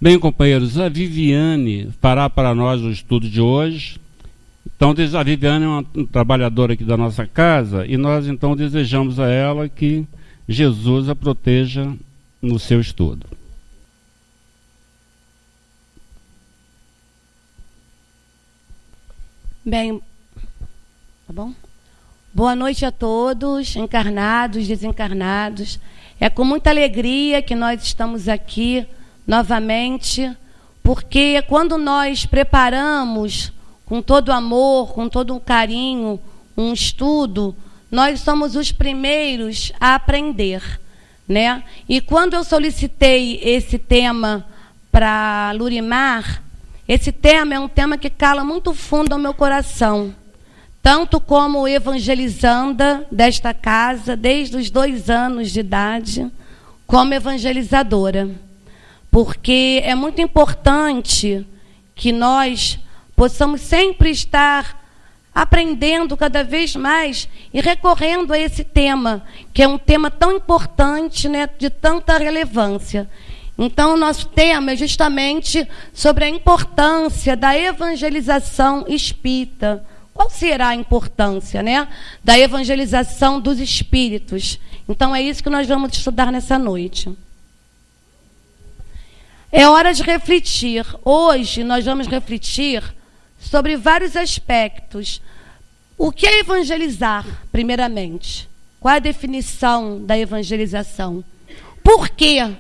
Bem, companheiros, a Viviane fará para nós o estudo de hoje. Então, a Viviane é uma trabalhadora aqui da nossa casa e nós, então, desejamos a ela que Jesus a proteja no seu estudo. Bem, tá bom? Boa noite a todos, encarnados, desencarnados. É com muita alegria que nós estamos aqui novamente, porque quando nós preparamos com todo amor, com todo um carinho, um estudo, nós somos os primeiros a aprender, né? E quando eu solicitei esse tema para Lurimar, esse tema é um tema que cala muito fundo ao meu coração, tanto como evangelizanda desta casa, desde os 2 anos de idade, como evangelizadora. Porque é muito importante que nós possamos sempre estar aprendendo cada vez mais e recorrendo a esse tema, que é um tema tão importante, né, de tanta relevância. Então, o nosso tema é justamente sobre a importância da evangelização espírita. Qual será a importância, né, da evangelização dos espíritos? Então, é isso que nós vamos estudar nessa noite. É hora de refletir. Hoje, nós vamos refletir sobre vários aspectos. O que é evangelizar, primeiramente? Qual é a definição da evangelização? Por que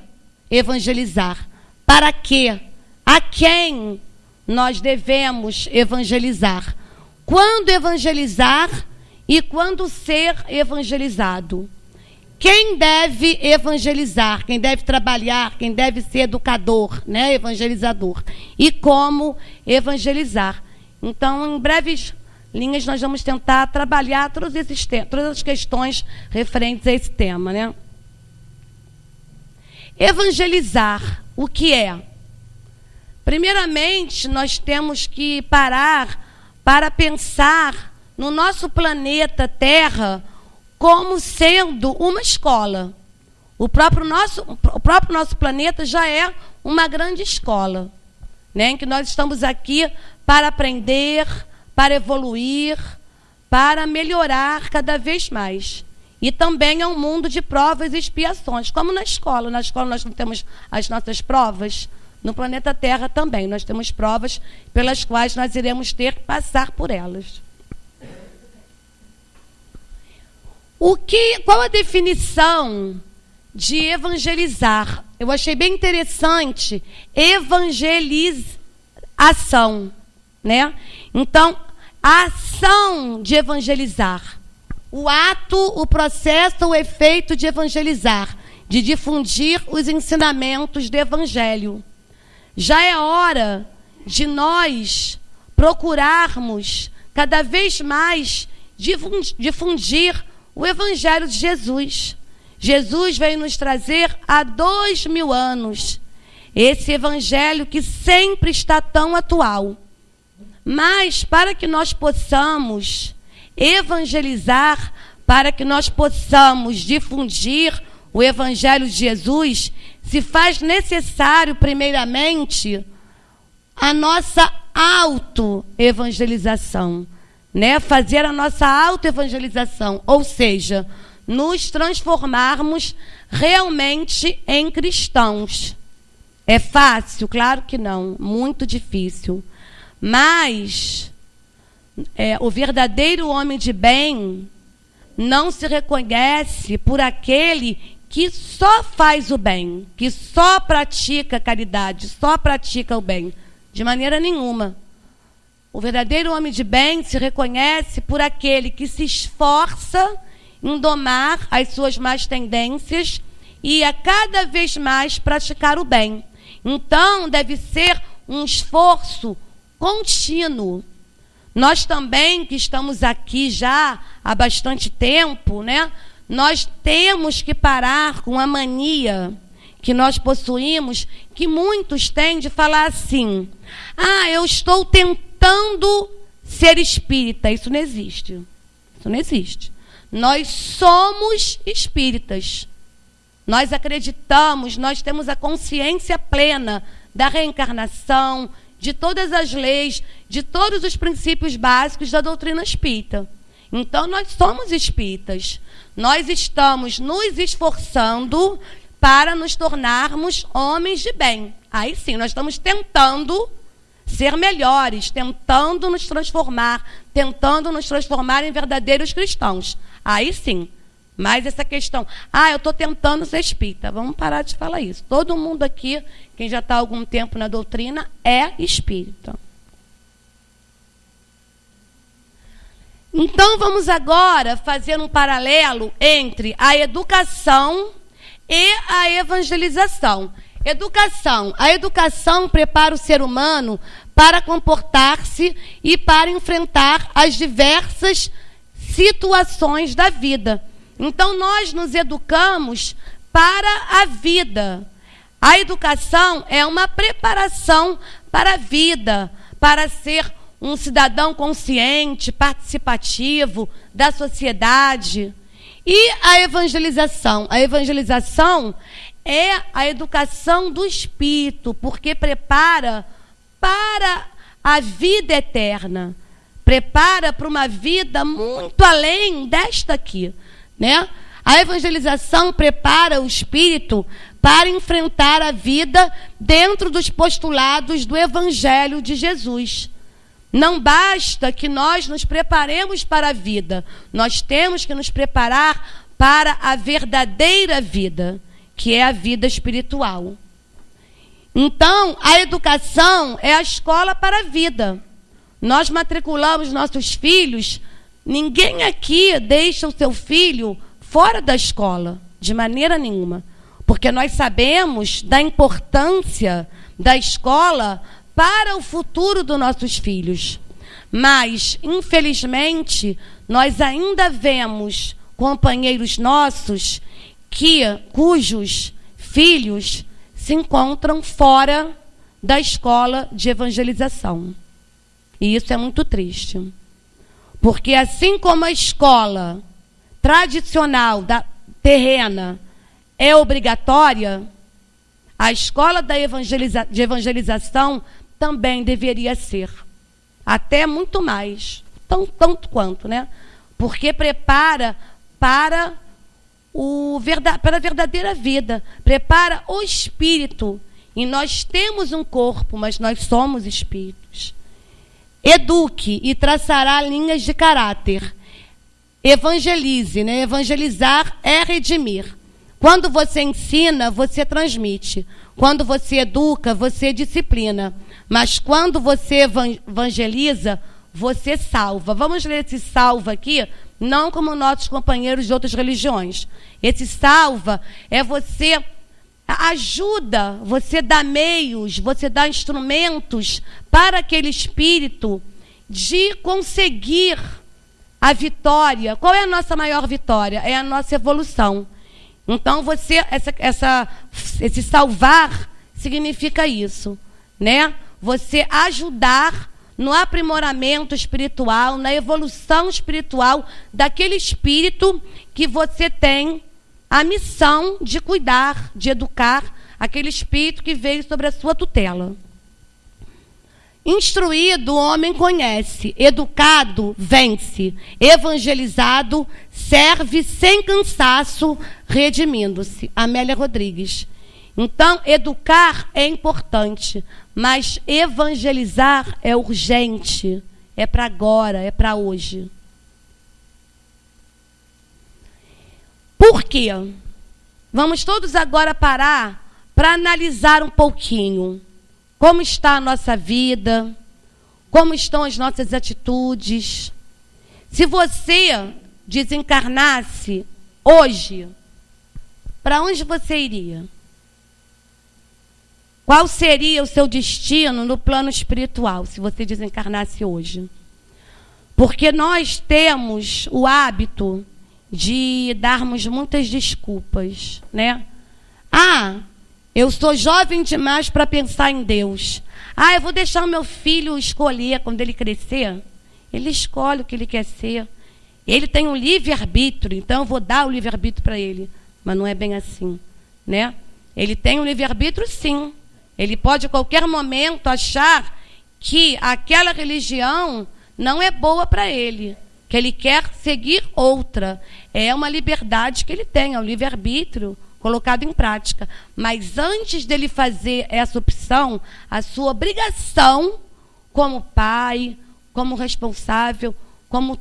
evangelizar? Para quê? A quem nós devemos evangelizar? Quando evangelizar e quando ser evangelizado? Quem deve evangelizar? Quem deve trabalhar? Quem deve ser educador, né? Evangelizador? E como evangelizar? Então, em breves linhas, nós vamos tentar trabalhar todas as questões referentes a esse tema, né? Evangelizar, o que é? Primeiramente, nós temos que parar para pensar no nosso planeta Terra como sendo uma escola. O próprio nosso planeta já é uma grande escola, né, em que nós estamos aqui para aprender, para evoluir, para melhorar cada vez mais. E também é um mundo de provas e expiações, como na escola. Na escola nós não temos as nossas provas, no planeta Terra também. Nós temos provas pelas quais nós iremos ter que passar por elas. Qual a definição de evangelizar? Eu achei bem interessante, evangelização, né? Então, a ação de evangelizar, o ato, o processo, o efeito de evangelizar, de difundir os ensinamentos do evangelho. Já é hora de nós procurarmos cada vez mais difundir o evangelho de Jesus. Jesus veio nos trazer há 2000 anos esse evangelho que sempre está tão atual. Mas para que nós possamos evangelizar, para que nós possamos difundir o evangelho de Jesus, se faz necessário, primeiramente, a nossa auto-evangelização, né? Fazer a nossa auto-evangelização, ou seja, nos transformarmos realmente em cristãos. É fácil? Claro que não, muito difícil. Mas o verdadeiro homem de bem não se reconhece por aquele que só faz o bem, que só pratica a caridade, só pratica o bem. De maneira nenhuma. O verdadeiro homem de bem se reconhece por aquele que se esforça em domar as suas más tendências e a cada vez mais praticar o bem. Então, deve ser um esforço contínuo. Nós também, que estamos aqui já há bastante tempo, né? Nós temos que parar com a mania que nós possuímos, que muitos têm de falar assim: ah, eu estou tentando ser espírita. Isso não existe. Isso não existe. Nós somos espíritas. Nós acreditamos, nós temos a consciência plena da reencarnação, de todas as leis, de todos os princípios básicos da doutrina espírita. Então, nós somos espíritas. Nós estamos nos esforçando para nos tornarmos homens de bem. Aí sim, nós estamos tentando ser melhores, tentando nos transformar em verdadeiros cristãos. Aí sim. Mas essa questão, eu estou tentando ser espírita. Vamos parar de falar isso. Todo mundo aqui, quem já está há algum tempo na doutrina, é espírita. Então, vamos agora fazer um paralelo entre a educação e a evangelização. A educação prepara o ser humano para comportar-se e para enfrentar as diversas situações da vida. Então, nós nos educamos para a vida. A educação é uma preparação para a vida, para ser um cidadão consciente, participativo da sociedade. E a evangelização? A evangelização é a educação do espírito, porque prepara para a vida eterna. Prepara para uma vida muito além desta aqui, né? A evangelização prepara o espírito para enfrentar a vida dentro dos postulados do Evangelho de Jesus. Não basta que nós nos preparemos para a vida, nós temos que nos preparar para a verdadeira vida, que é a vida espiritual. Então, a educação é a escola para a vida. Nós matriculamos nossos filhos, ninguém aqui deixa o seu filho fora da escola, de maneira nenhuma. Porque nós sabemos da importância da escola para o futuro dos nossos filhos. Mas, infelizmente, nós ainda vemos companheiros nossos cujos filhos se encontram fora da escola de evangelização. E isso é muito triste. Porque assim como a escola tradicional, terrena, é obrigatória, a escola de evangelização também deveria ser. Até muito mais. Tanto quanto, né? Porque prepara para a verdadeira vida. Prepara o espírito. E nós temos um corpo, mas nós somos espíritos. Eduque e traçará linhas de caráter. Evangelize, né? Evangelizar é redimir. Quando você ensina, você transmite. Quando você educa, você disciplina. Mas quando você evangeliza, você salva. Vamos ler esse salva aqui, não como nossos companheiros de outras religiões. Esse salva é você ajuda, você dá meios, você dá instrumentos para aquele espírito de conseguir a vitória. Qual é a nossa maior vitória? É a nossa evolução. Então, esse salvar significa isso, né? Você ajudar no aprimoramento espiritual, na evolução espiritual daquele espírito que você tem a missão de cuidar, de educar, aquele espírito que veio sobre a sua tutela. Instruído, o homem conhece. Educado, vence. Evangelizado, serve sem cansaço, redimindo-se. Amélia Rodrigues. Então, educar é importante, mas evangelizar é urgente. É para agora, é para hoje. Por quê? Vamos todos agora parar para analisar um pouquinho. Como está a nossa vida? Como estão as nossas atitudes? Se você desencarnasse hoje, para onde você iria? Qual seria o seu destino no plano espiritual, se você desencarnasse hoje? Porque nós temos o hábito de darmos muitas desculpas, né? Eu sou jovem demais para pensar em Deus. Eu vou deixar o meu filho escolher quando ele crescer. Ele escolhe o que ele quer ser. Ele tem um livre-arbítrio, então eu vou dar o livre-arbítrio para ele. Mas não é bem assim, né? Ele tem um livre-arbítrio, sim. Ele pode a qualquer momento achar que aquela religião não é boa para ele, que ele quer seguir outra. É uma liberdade que ele tem, é um livre-arbítrio colocado em prática. Mas antes dele fazer essa opção, a sua obrigação como pai, como responsável, como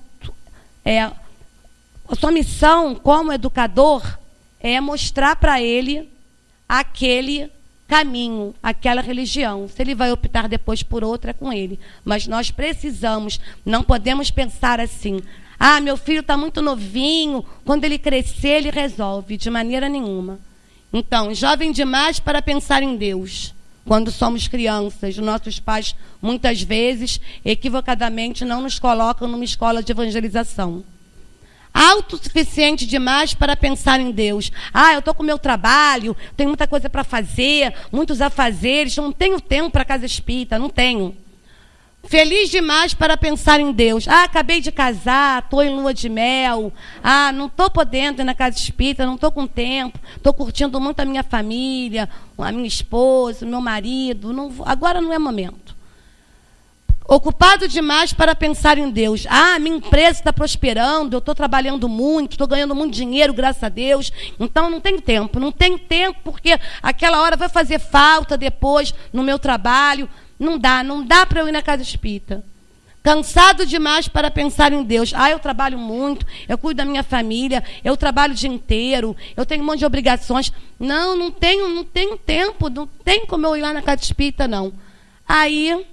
a sua missão como educador é mostrar para ele aquele caminho, aquela religião. Se ele vai optar depois por outra, é com ele. Mas nós precisamos, não podemos pensar assim: ah, meu filho está muito novinho, quando ele crescer ele resolve. De maneira nenhuma. Então, jovem demais para pensar em Deus. Quando somos crianças, nossos pais, muitas vezes, equivocadamente, não nos colocam numa escola de evangelização. Autossuficiente demais para pensar em Deus. Ah, eu estou com o meu trabalho, tenho muita coisa para fazer, muitos afazeres, não tenho tempo para a casa espírita, não tenho. Feliz demais para pensar em Deus. Ah, acabei de casar, estou em lua de mel. Ah, não estou podendo ir na casa espírita, não estou com tempo, estou curtindo muito a minha família, a minha esposa, o meu marido. Agora não é momento. Ocupado demais para pensar em Deus. Ah, minha empresa está prosperando, eu estou trabalhando muito, estou ganhando muito dinheiro, graças a Deus. Então não tenho tempo. Não tenho tempo porque aquela hora vai fazer falta depois no meu trabalho. Não dá para eu ir na casa espírita. Cansado demais para pensar em Deus. Ah, eu trabalho muito, eu cuido da minha família, eu trabalho o dia inteiro, eu tenho um monte de obrigações. Não tenho tempo, não tem como eu ir lá na casa espírita, não. Aí,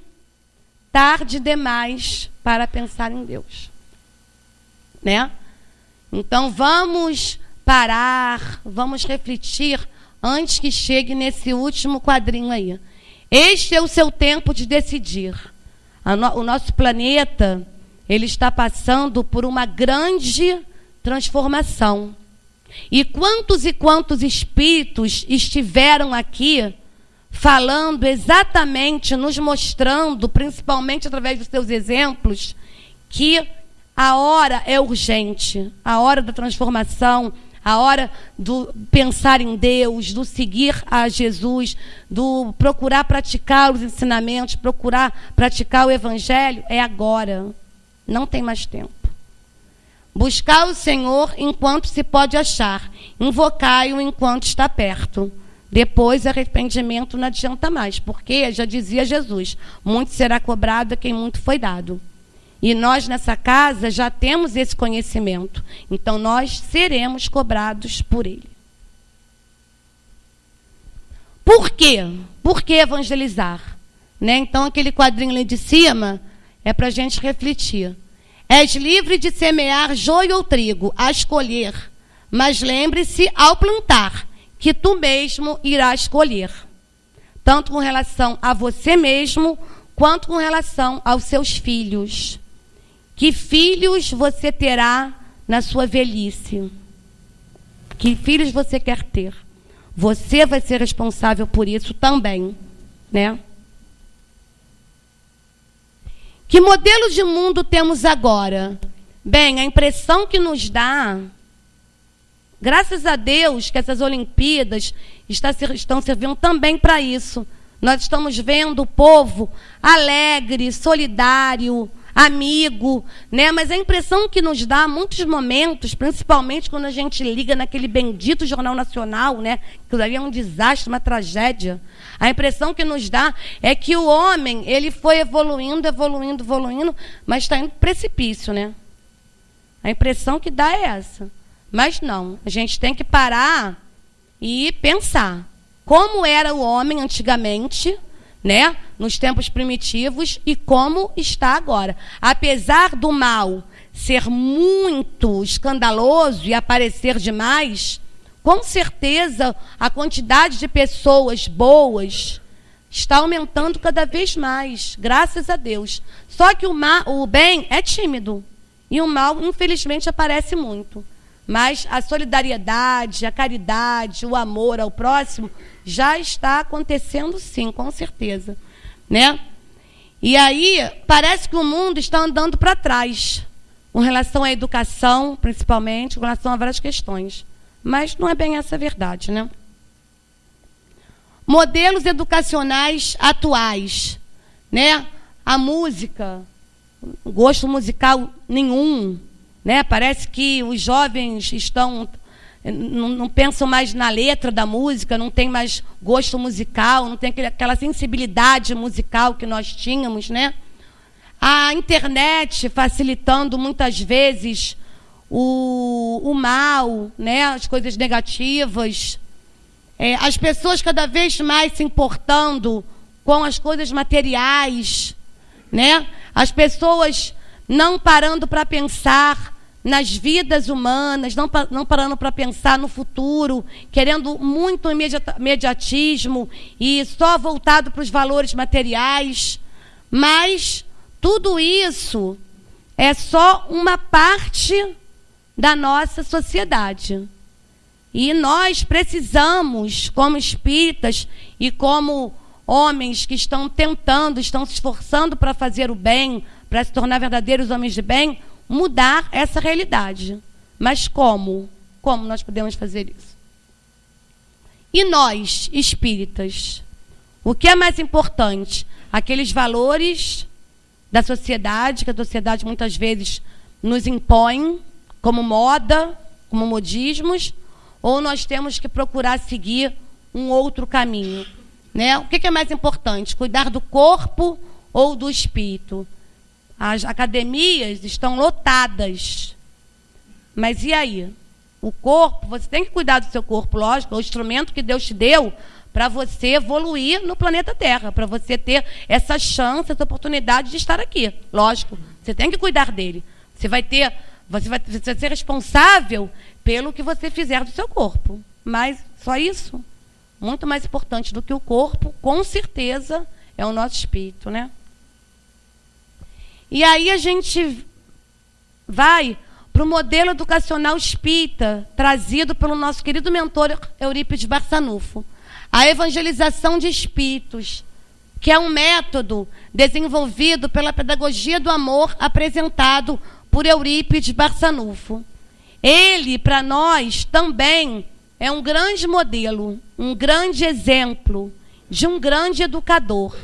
tarde demais para pensar em Deus. Né? Então, vamos parar, vamos refletir antes que chegue nesse último quadrinho aí. Este é o seu tempo de decidir. O nosso planeta, ele está passando por uma grande transformação. E quantos espíritos estiveram aqui falando exatamente, nos mostrando, principalmente através dos seus exemplos, que a hora é urgente, a hora da transformação, a hora do pensar em Deus, do seguir a Jesus, do procurar praticar os ensinamentos, procurar praticar o Evangelho, é agora. Não tem mais tempo. Buscar o Senhor enquanto se pode achar. Invocai-o enquanto está perto. Depois, arrependimento não adianta mais, porque, já dizia Jesus, muito será cobrado a quem muito foi dado. E nós, nessa casa, já temos esse conhecimento. Então, nós seremos cobrados por ele. Por quê? Por que evangelizar? Né? Então, aquele quadrinho ali de cima é para a gente refletir. És livre de semear joio ou trigo, a escolher. Mas lembre-se, ao plantar, que tu mesmo irás colher. Tanto com relação a você mesmo, quanto com relação aos seus filhos. Que filhos você terá na sua velhice? Que filhos você quer ter? Você vai ser responsável por isso também, né? Que modelo de mundo temos agora? Bem, a impressão que nos dá, graças a Deus que essas Olimpíadas estão servindo também para isso. Nós estamos vendo o povo alegre, solidário, amigo, né? Mas a impressão que nos dá, muitos momentos, principalmente quando a gente liga naquele bendito Jornal Nacional, né? Que ali é um desastre, uma tragédia. A impressão que nos dá é que o homem, ele foi evoluindo, mas está indo para o precipício, né? A impressão que dá é essa. Mas não, a gente tem que parar e pensar como era o homem antigamente, né, nos tempos primitivos, e como está agora. Apesar do mal ser muito escandaloso e aparecer demais, com certeza a quantidade de pessoas boas está aumentando cada vez mais, graças a Deus. Só que o bem é tímido e o mal, infelizmente, aparece muito. Mas a solidariedade, a caridade, o amor ao próximo já está acontecendo, sim, com certeza, né? E aí parece que o mundo está andando para trás, com relação à educação, principalmente, com relação a várias questões. Mas não é bem essa a verdade, né? modelos educacionais atuais, né? A música, gosto musical nenhum, né? Parece que os jovens não pensam mais na letra da música, não tem mais gosto musical, não tem aquela sensibilidade musical que nós tínhamos, né? A internet facilitando muitas vezes o mal, né? As coisas negativas. As pessoas cada vez mais se importando com as coisas materiais, né? As pessoas não parando para pensar nas vidas humanas, não parando para pensar no futuro, querendo muito imediatismo e só voltado para os valores materiais. Mas tudo isso é só uma parte da nossa sociedade. E nós precisamos, como espíritas e como homens que estão se esforçando para fazer o bem, para se tornar verdadeiros homens de bem, mudar essa realidade. Mas como? Como nós podemos fazer isso? E nós, espíritas, o que é mais importante? Aqueles valores da sociedade, que a sociedade muitas vezes nos impõe como moda, como modismos, ou nós temos que procurar seguir um outro caminho, né? O que é mais importante? Cuidar do corpo ou do espírito? As academias estão lotadas. Mas e aí? O corpo, você tem que cuidar do seu corpo, lógico, é o instrumento que Deus te deu para você evoluir no planeta Terra, para você ter essa chance, essa oportunidade de estar aqui. Lógico, você tem que cuidar dele. Você vai ser responsável pelo que você fizer do seu corpo. Mas só isso? Muito mais importante do que o corpo, com certeza, é o nosso espírito, né? E aí a gente vai para o modelo educacional espírita, trazido pelo nosso querido mentor Eurípides Barçanufo. A evangelização de espíritos, que é um método desenvolvido pela pedagogia do amor, apresentado por Eurípides Barçanufo. Ele, para nós, também é um grande modelo, um grande exemplo de um grande educador,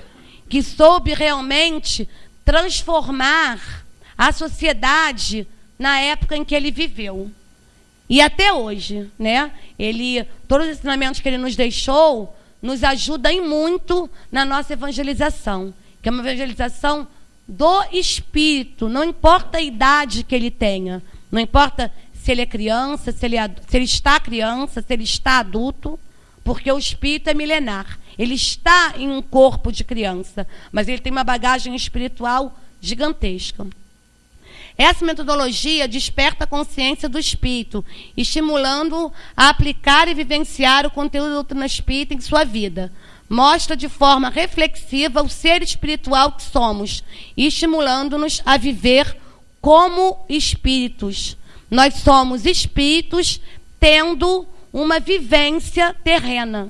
que soube realmente transformar a sociedade na época em que ele viveu. E até hoje, né? Todos os ensinamentos que ele nos deixou nos ajudam em muito na nossa evangelização, que é uma evangelização do espírito, não importa a idade que ele tenha, não importa se ele é criança, se ele está criança, se ele está adulto, porque o espírito é milenar. Ele está em um corpo de criança, mas ele tem uma bagagem espiritual gigantesca. Essa metodologia desperta a consciência do espírito, estimulando-o a aplicar e vivenciar o conteúdo da doutrina espírita em sua vida. Mostra de forma reflexiva o ser espiritual que somos, estimulando-nos a viver como espíritos. Nós somos espíritos tendo uma vivência terrena.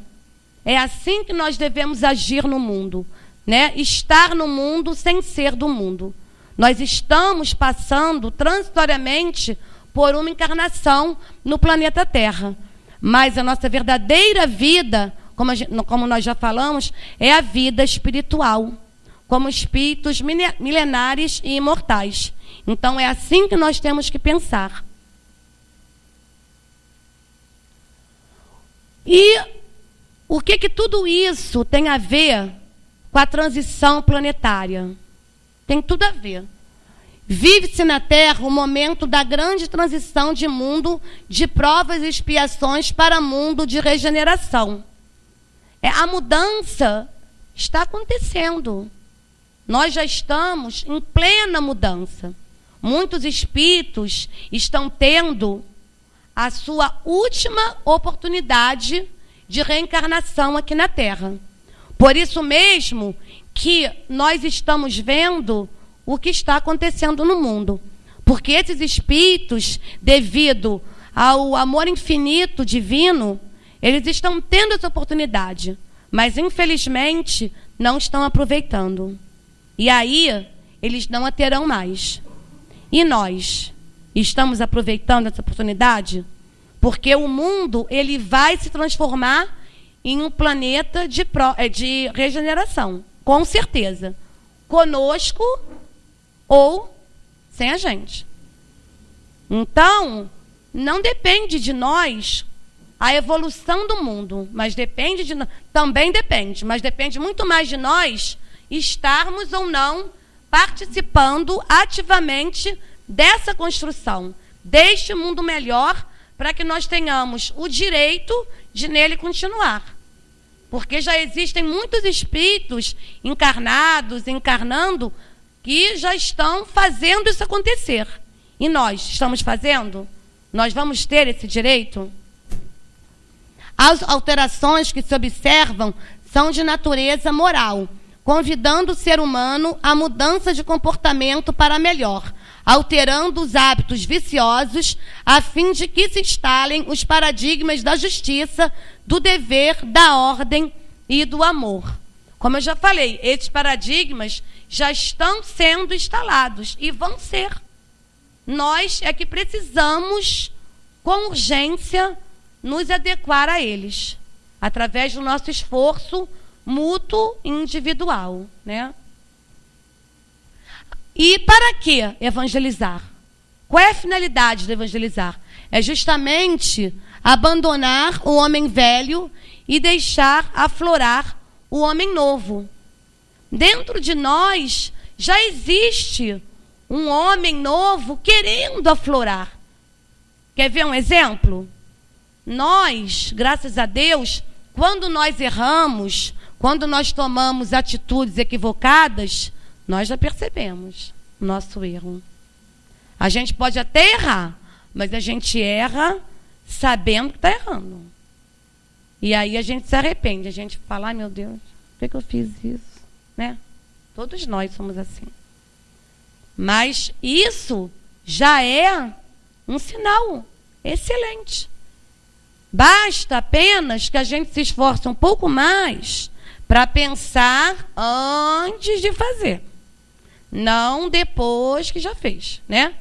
É assim que nós devemos agir no mundo, né? Estar no mundo sem ser do mundo. Nós estamos passando transitoriamente por uma encarnação no planeta Terra. Mas a nossa verdadeira vida, como nós já falamos, é a vida espiritual, como espíritos milenares e imortais. Então, é assim que nós temos que pensar. E o que tudo isso tem a ver com a transição planetária? Tem tudo a ver. Vive-se na Terra o momento da grande transição de mundo de provas e expiações para mundo de regeneração. A mudança está acontecendo. Nós já estamos em plena mudança. Muitos espíritos estão tendo a sua última oportunidade de reencarnação aqui na Terra. Por isso mesmo que nós estamos vendo o que está acontecendo no mundo. Porque esses espíritos, devido ao amor infinito divino, eles estão tendo essa oportunidade, mas infelizmente não estão aproveitando. E aí eles não a terão mais. E nós estamos aproveitando essa oportunidade? Porque o mundo ele vai se transformar em um planeta de regeneração, com certeza. Conosco ou sem a gente. Então, não depende de nós a evolução do mundo, mas depende de também depende, mas depende muito mais de nós estarmos ou não participando ativamente dessa construção, deste mundo melhor, para que nós tenhamos o direito de nele continuar. Porque já existem muitos espíritos encarnados, encarnando, que já estão fazendo isso acontecer. E nós estamos fazendo? Nós vamos ter esse direito? As alterações que se observam são de natureza moral, convidando o ser humano à mudança de comportamento para melhor, alterando os hábitos viciosos, a fim de que se instalem os paradigmas da justiça, do dever, da ordem e do amor. Como eu já falei, esses paradigmas já estão sendo instalados e vão ser. Nós é que precisamos, com urgência, nos adequar a eles, através do nosso esforço mútuo e individual, né? E para que evangelizar? Qual é a finalidade de evangelizar? É justamente abandonar o homem velho e deixar aflorar o homem novo. Dentro de nós já existe um homem novo querendo aflorar. Quer ver um exemplo? Nós, graças a Deus, quando nós erramos, quando nós tomamos atitudes equivocadas, nós já percebemos o nosso erro. A gente pode até errar, mas a gente erra sabendo que está errando. E aí a gente se arrepende, a gente fala, ai meu Deus, por que eu fiz isso? Né? Todos nós somos assim. Mas isso já é um sinal excelente. Basta apenas que a gente se esforce um pouco mais para pensar antes de fazer. Não depois que já fez, né?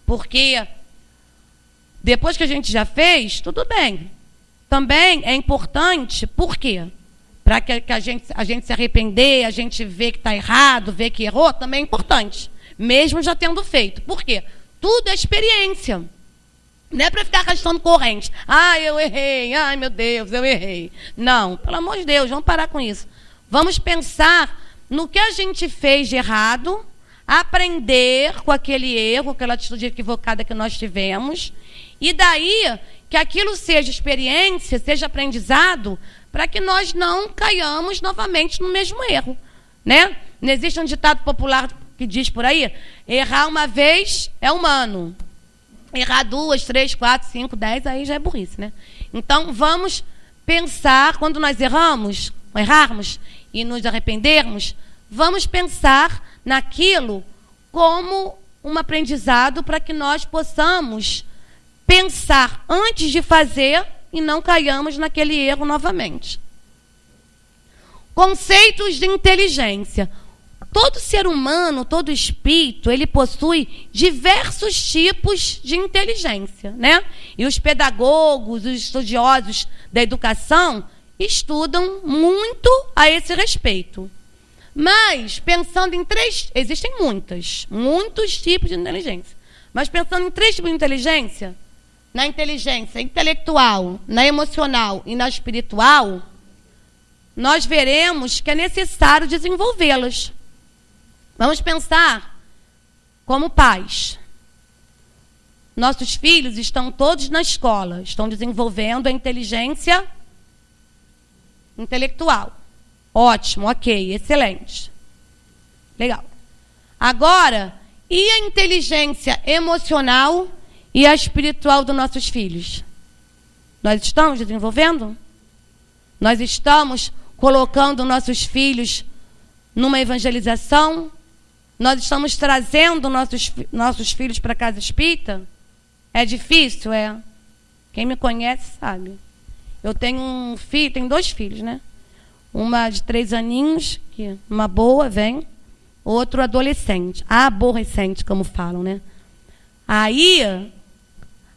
Porque depois que a gente já fez, tudo bem. Também é importante, por quê? Para que a gente se arrepender, a gente vê que está errado, vê que errou, também é importante. Mesmo já tendo feito. Por quê? Tudo é experiência. Não é para ficar arrastando corrente. Ah, eu errei. Ai, meu Deus, eu errei. Não, pelo amor de Deus, vamos parar com isso. Vamos pensar no que a gente fez de errado, aprender com aquele erro, aquela atitude equivocada que nós tivemos, e daí que aquilo seja experiência, seja aprendizado, para que nós não caiamos novamente no mesmo erro, né? Não existe um ditado popular que diz por aí, errar uma vez é humano. Errar 2, 3, 4, 5, 10, aí já é burrice, né? Então, vamos pensar, quando nós errarmos e nos arrependermos, vamos pensar naquilo como um aprendizado para que nós possamos pensar antes de fazer e não caiamos naquele erro novamente. Conceitos de inteligência. Todo ser humano, todo espírito, ele possui diversos tipos de inteligência, né? E os pedagogos, os estudiosos da educação estudam muito a esse respeito. Mas, pensando em existem muitos tipos de inteligência. Mas pensando em 3 tipos de inteligência, na inteligência intelectual, na emocional e na espiritual, nós veremos que é necessário desenvolvê-las. Vamos pensar como pais. Nossos filhos estão todos na escola, estão desenvolvendo a inteligência intelectual. Ótimo, ok, excelente. Legal. Agora, e a inteligência emocional e a espiritual dos nossos filhos? Nós estamos desenvolvendo? Nós estamos colocando nossos filhos numa evangelização? Nós estamos trazendo nossos filhos para a casa espírita? É difícil? É. Quem me conhece sabe. Eu tenho tenho 2 filhos, né? Uma de 3 aninhos, que uma boa vem, outro adolescente. Aborrecente, como falam, né? Aí,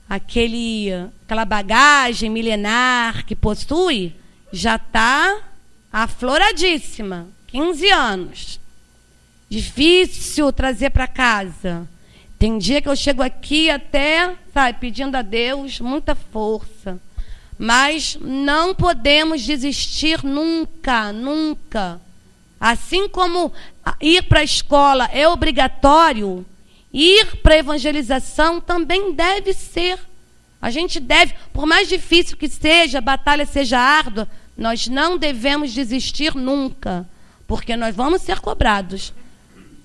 aquela bagagem milenar que possui, já está afloradíssima, 15 anos. Difícil trazer para casa. Tem dia que eu chego aqui até, sabe, pedindo a Deus muita força. Mas não podemos desistir nunca, nunca. Assim como ir para a escola é obrigatório, ir para a evangelização também deve ser. A gente deve, por mais difícil que seja, a batalha seja árdua, nós não devemos desistir nunca, porque nós vamos ser cobrados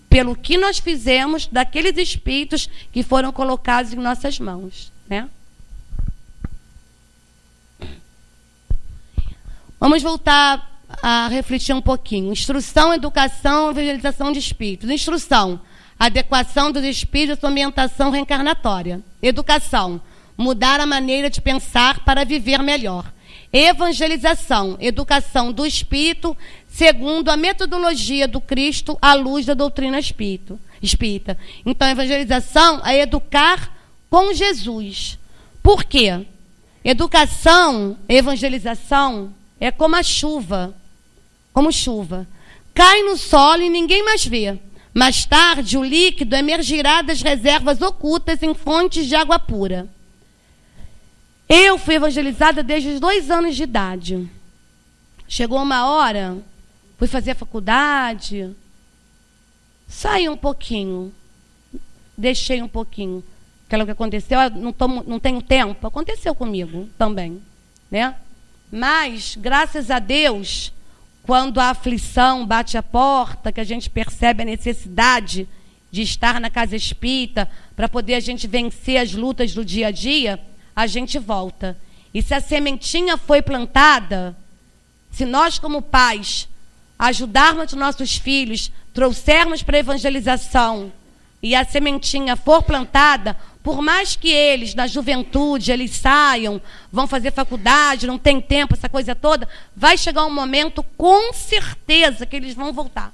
pelo que nós fizemos daqueles espíritos que foram colocados em nossas mãos, né? Vamos voltar a refletir um pouquinho. Instrução, educação, evangelização de espíritos. Instrução, adequação dos espíritos à ambientação reencarnatória. Educação, mudar a maneira de pensar para viver melhor. Evangelização, educação do espírito segundo a metodologia do Cristo à luz da doutrina espírita. Então, a evangelização é educar com Jesus. Por quê? Educação, evangelização é como a chuva. Como chuva. Cai no solo e ninguém mais vê. Mais tarde, o líquido emergirá das reservas ocultas em fontes de água pura. Eu fui evangelizada desde os 2 anos de idade. Chegou uma hora, fui fazer a faculdade, saí um pouquinho, deixei um pouquinho. Aquilo que aconteceu, não tenho tempo, aconteceu comigo também, né? Mas, graças a Deus, quando a aflição bate a porta, que a gente percebe a necessidade de estar na casa espírita para poder a gente vencer as lutas do dia a dia, a gente volta. E se a sementinha foi plantada, se nós como pais ajudarmos nossos filhos, trouxermos para a evangelização e a sementinha for plantada, por mais que eles, na juventude, eles saiam, vão fazer faculdade, não tem tempo, essa coisa toda, vai chegar um momento, com certeza, que eles vão voltar.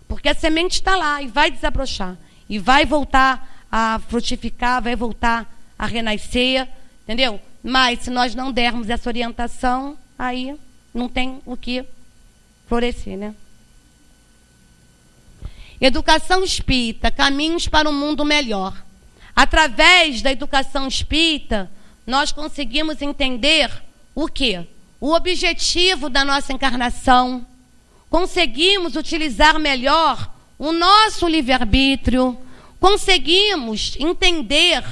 Porque a semente está lá e vai desabrochar. E vai voltar a frutificar, vai voltar a renascer, entendeu? Mas se nós não dermos essa orientação, aí não tem o que florescer, né? Educação espírita, caminhos para um mundo melhor. Através da educação espírita, nós conseguimos entender o quê? O objetivo da nossa encarnação. Conseguimos utilizar melhor o nosso livre-arbítrio. Conseguimos entender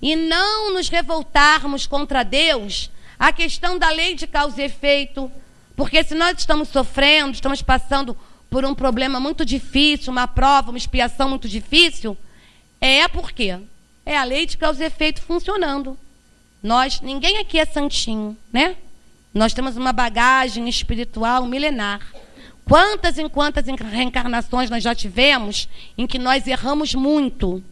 e não nos revoltarmos contra Deus a questão da lei de causa e efeito. Porque se nós estamos sofrendo, estamos passando por um problema muito difícil, uma prova, uma expiação muito difícil, é porque é a lei de causa e efeito funcionando. Ninguém aqui é santinho, né? Nós temos uma bagagem espiritual milenar. Quantas reencarnações nós já tivemos em que nós erramos muito.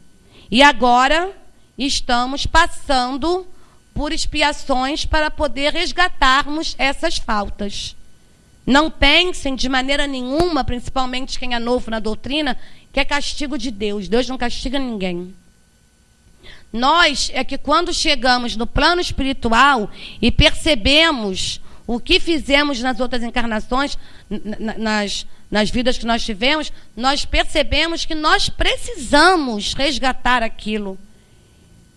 E agora estamos passando por expiações para poder resgatarmos essas faltas. Não pensem de maneira nenhuma, principalmente quem é novo na doutrina, que é castigo de Deus. Deus não castiga ninguém. Nós é que quando chegamos no plano espiritual e percebemos o que fizemos nas outras encarnações, nas vidas que nós tivemos, nós percebemos que nós precisamos resgatar aquilo.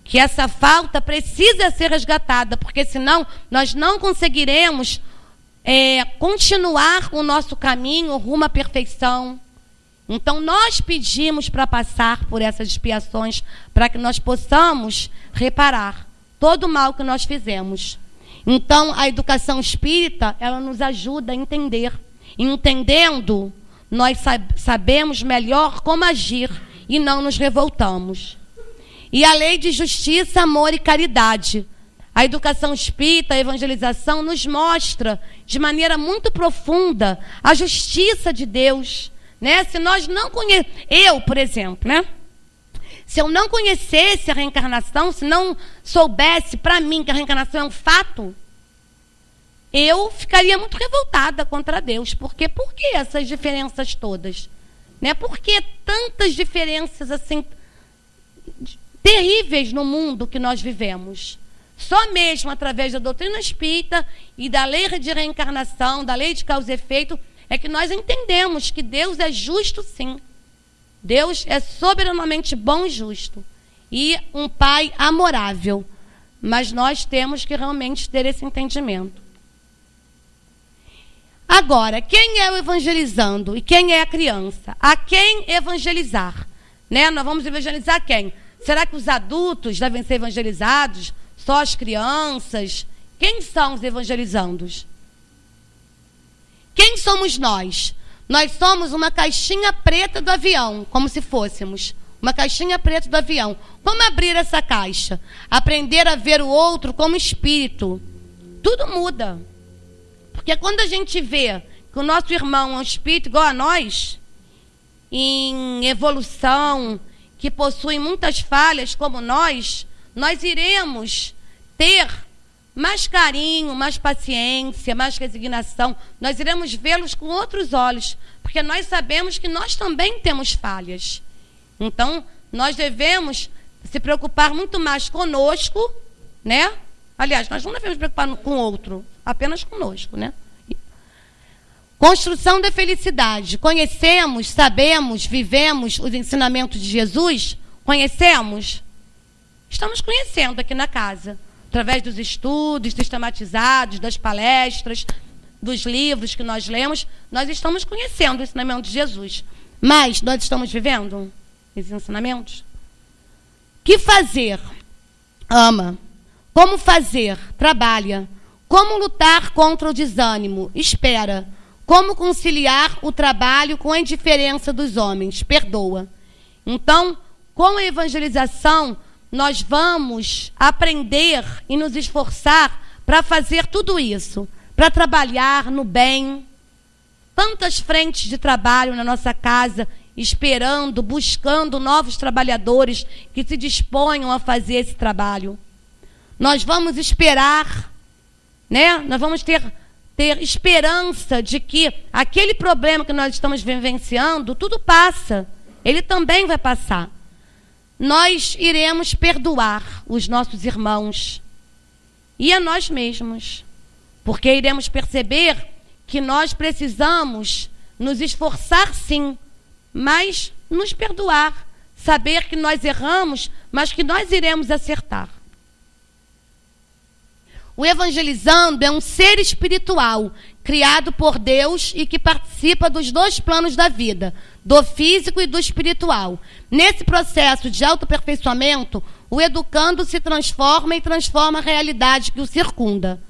Que essa falta precisa ser resgatada, porque senão nós não conseguiremos continuar o nosso caminho rumo à perfeição. Então, nós pedimos para passar por essas expiações, para que nós possamos reparar todo o mal que nós fizemos. Então, a educação espírita, ela nos ajuda a entender. Entendendo, nós sabemos melhor como agir e não nos revoltamos. E a lei de justiça, amor e caridade. A educação espírita, a evangelização, nos mostra de maneira muito profunda a justiça de Deus. Né? Se nós não conhecemos, eu, por exemplo, né? Se eu não conhecesse a reencarnação, se não soubesse para mim que a reencarnação é um fato, eu ficaria muito revoltada contra Deus. Por que essas diferenças todas? Né? Por que tantas diferenças assim terríveis no mundo que nós vivemos? Só mesmo através da doutrina espírita e da lei de reencarnação, da lei de causa e efeito, é que nós entendemos que Deus é justo, sim. Deus é soberanamente bom e justo. E um Pai amorável. Mas nós temos que realmente ter esse entendimento. Agora, quem é o evangelizando e quem é a criança? A quem evangelizar? Né? Nós vamos evangelizar quem? Será que os adultos devem ser evangelizados? Só as crianças? Quem são os evangelizandos? Quem somos nós? Nós somos uma caixinha preta do avião, como se fôssemos. Uma caixinha preta do avião. Como abrir essa caixa? Aprender a ver o outro como espírito. Tudo muda. Porque quando a gente vê que o nosso irmão é um espírito igual a nós, em evolução, que possui muitas falhas como nós iremos ter mais carinho, mais paciência, mais resignação. Nós iremos vê-los com outros olhos, porque nós sabemos que nós também temos falhas. Então, nós devemos se preocupar muito mais conosco, né? Aliás, nós não devemos preocupar com o outro, apenas conosco, né? Construção da felicidade. Conhecemos, sabemos, vivemos os ensinamentos de Jesus? Conhecemos? Estamos conhecendo aqui na casa, através dos estudos sistematizados, das palestras, dos livros que nós lemos, nós estamos conhecendo o ensinamento de Jesus. Mas nós estamos vivendo esses ensinamentos? Que fazer? Ama. Como fazer? Trabalha. Como lutar contra o desânimo? Espera. Como conciliar o trabalho com a indiferença dos homens? Perdoa. Então, com a evangelização, nós vamos aprender e nos esforçar para fazer tudo isso, para trabalhar no bem. Tantas frentes de trabalho na nossa casa, esperando, buscando novos trabalhadores que se disponham a fazer esse trabalho. Nós vamos esperar, né? Nós vamos ter esperança de que aquele problema que nós estamos vivenciando, tudo passa. Ele também vai passar. Nós iremos perdoar os nossos irmãos e a nós mesmos, porque iremos perceber que nós precisamos nos esforçar, sim, mas nos perdoar, saber que nós erramos, mas que nós iremos acertar. O evangelizando é um ser espiritual, criado por Deus e que participa dos dois planos da vida, do físico e do espiritual. Nesse processo de autoaperfeiçoamento, o educando se transforma e transforma a realidade que o circunda.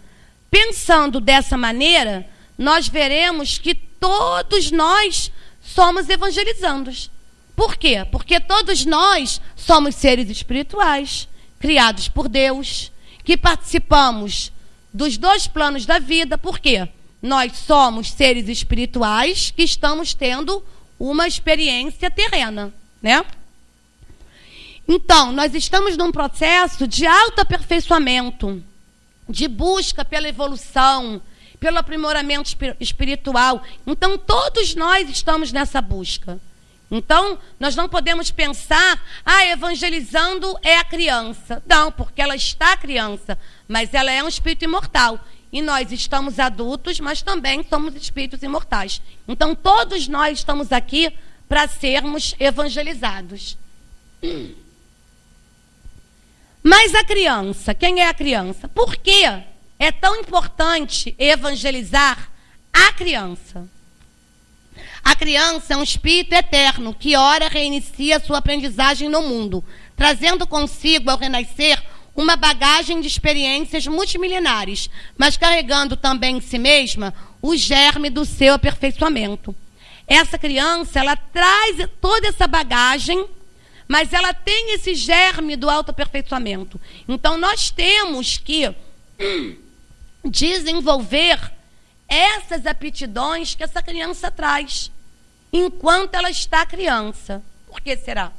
Pensando dessa maneira, nós veremos que todos nós somos evangelizandos. Por quê? Porque todos nós somos seres espirituais, criados por Deus, que participamos dos dois planos da vida. Por quê? Nós somos seres espirituais que estamos tendo uma experiência terrena, né? Então, nós estamos num processo de autoaperfeiçoamento, de busca pela evolução, pelo aprimoramento espiritual. Então, todos nós estamos nessa busca. Então, nós não podemos pensar, evangelizando é a criança. Não, porque ela está criança, mas ela é um espírito imortal. E nós estamos adultos, mas também somos espíritos imortais. Então, todos nós estamos aqui para sermos evangelizados. Mas a criança, quem é a criança? Por que é tão importante evangelizar a criança? A criança é um espírito eterno que ora reinicia sua aprendizagem no mundo, trazendo consigo, ao renascer, uma bagagem de experiências multimilenares, mas carregando também em si mesma o germe do seu aperfeiçoamento. Essa criança, ela traz toda essa bagagem, mas ela tem esse germe do autoaperfeiçoamento. Então, nós temos que desenvolver essas aptidões que essa criança traz, enquanto ela está criança. Por que será?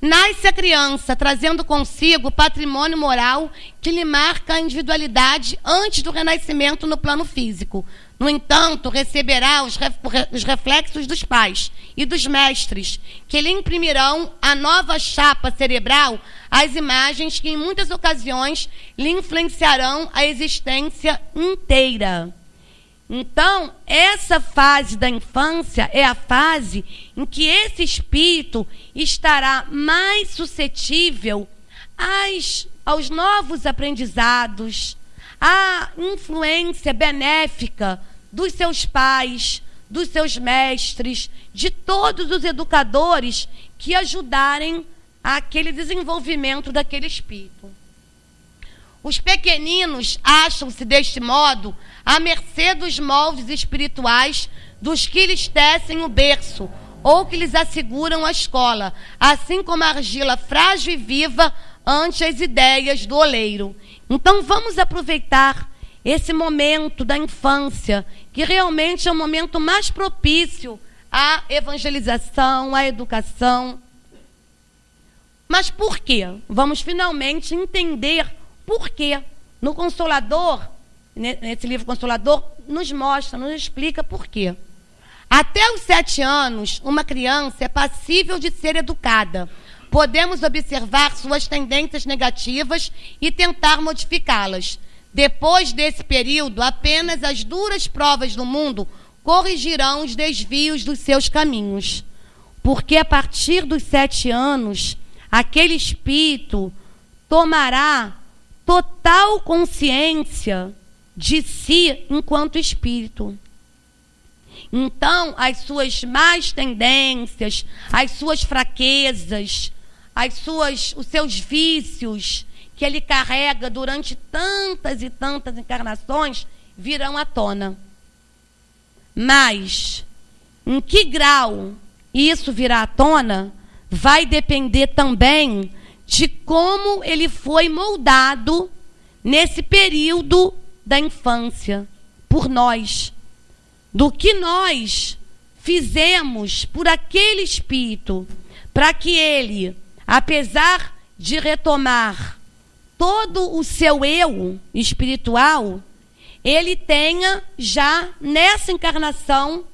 Nasce a criança trazendo consigo o patrimônio moral que lhe marca a individualidade antes do renascimento no plano físico. No entanto, receberá os reflexos dos pais e dos mestres, que lhe imprimirão a nova chapa cerebral, as imagens que em muitas ocasiões lhe influenciarão a existência inteira. Então, essa fase da infância é a fase em que esse espírito estará mais suscetível aos novos aprendizados, à influência benéfica dos seus pais, dos seus mestres, de todos os educadores que ajudarem aquele desenvolvimento daquele espírito. Os pequeninos acham-se, deste modo, à mercê dos moldes espirituais dos que lhes tecem o berço ou que lhes asseguram a escola, assim como a argila frágil e viva ante as ideias do oleiro. Então, vamos aproveitar esse momento da infância, que realmente é o momento mais propício à evangelização, à educação. Mas por quê? Vamos finalmente entender por quê. No Consolador, nesse livro Consolador, nos mostra, nos explica por quê. Até os 7 anos, uma criança é passível de ser educada. Podemos observar suas tendências negativas e tentar modificá-las. Depois desse período, apenas as duras provas do mundo corrigirão os desvios dos seus caminhos. Porque a partir dos 7 anos, aquele espírito tomará total consciência de si enquanto espírito. Então, as suas más tendências, as suas fraquezas, os seus vícios que ele carrega durante tantas e tantas encarnações virão à tona. Mas, em que grau isso virá à tona, vai depender também de como ele foi moldado nesse período da infância, por nós. Do que nós fizemos por aquele espírito, para que ele, apesar de retomar todo o seu eu espiritual, ele tenha já nessa encarnação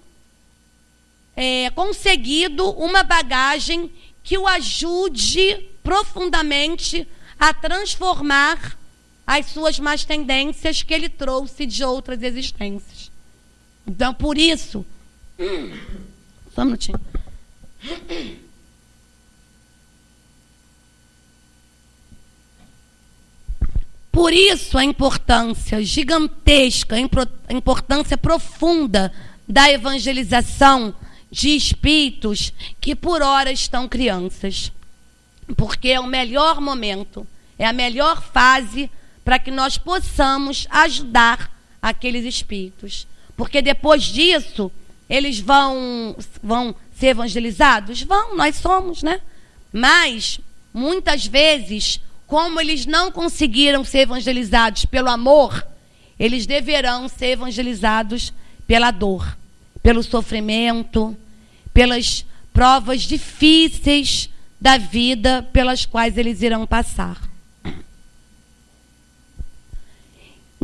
conseguido uma bagagem que o ajude profundamente a transformar as suas más tendências que ele trouxe de outras existências. Então, por isso... Só um minutinho. Por isso a importância gigantesca, a importância profunda da evangelização de espíritos que por ora estão crianças. Porque é o melhor momento, é a melhor fase para que nós possamos ajudar aqueles espíritos. Porque depois disso, eles vão ser evangelizados? Vão, nós somos, né? Mas, muitas vezes, como eles não conseguiram ser evangelizados pelo amor, eles deverão ser evangelizados pela dor, pelo sofrimento, pelas provas difíceis da vida pelas quais eles irão passar.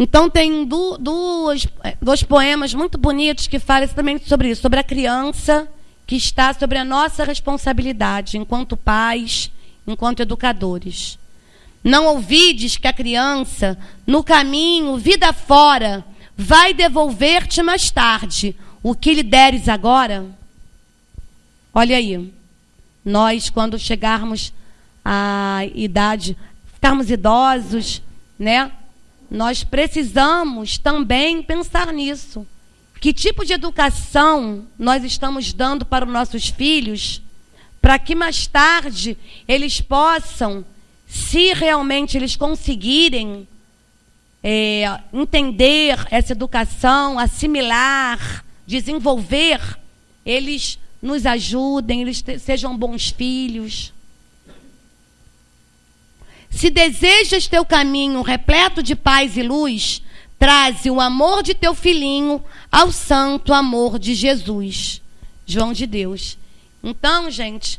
Então, tem dois poemas muito bonitos que falam exatamente sobre isso, sobre a criança que está sobre a nossa responsabilidade enquanto pais, enquanto educadores. Não ouvides que a criança, no caminho, vida fora, vai devolver-te mais tarde o que lhe deres agora? Olha aí, nós, quando chegarmos à idade, ficarmos idosos, né? Nós precisamos também pensar nisso. Que tipo de educação nós estamos dando para os nossos filhos, para que mais tarde eles possam, se realmente eles conseguirem entender essa educação, assimilar, desenvolver, eles nos ajudem, eles sejam bons filhos. Se desejas teu caminho repleto de paz e luz, traze o amor de teu filhinho ao santo amor de Jesus. João de Deus. Então, gente,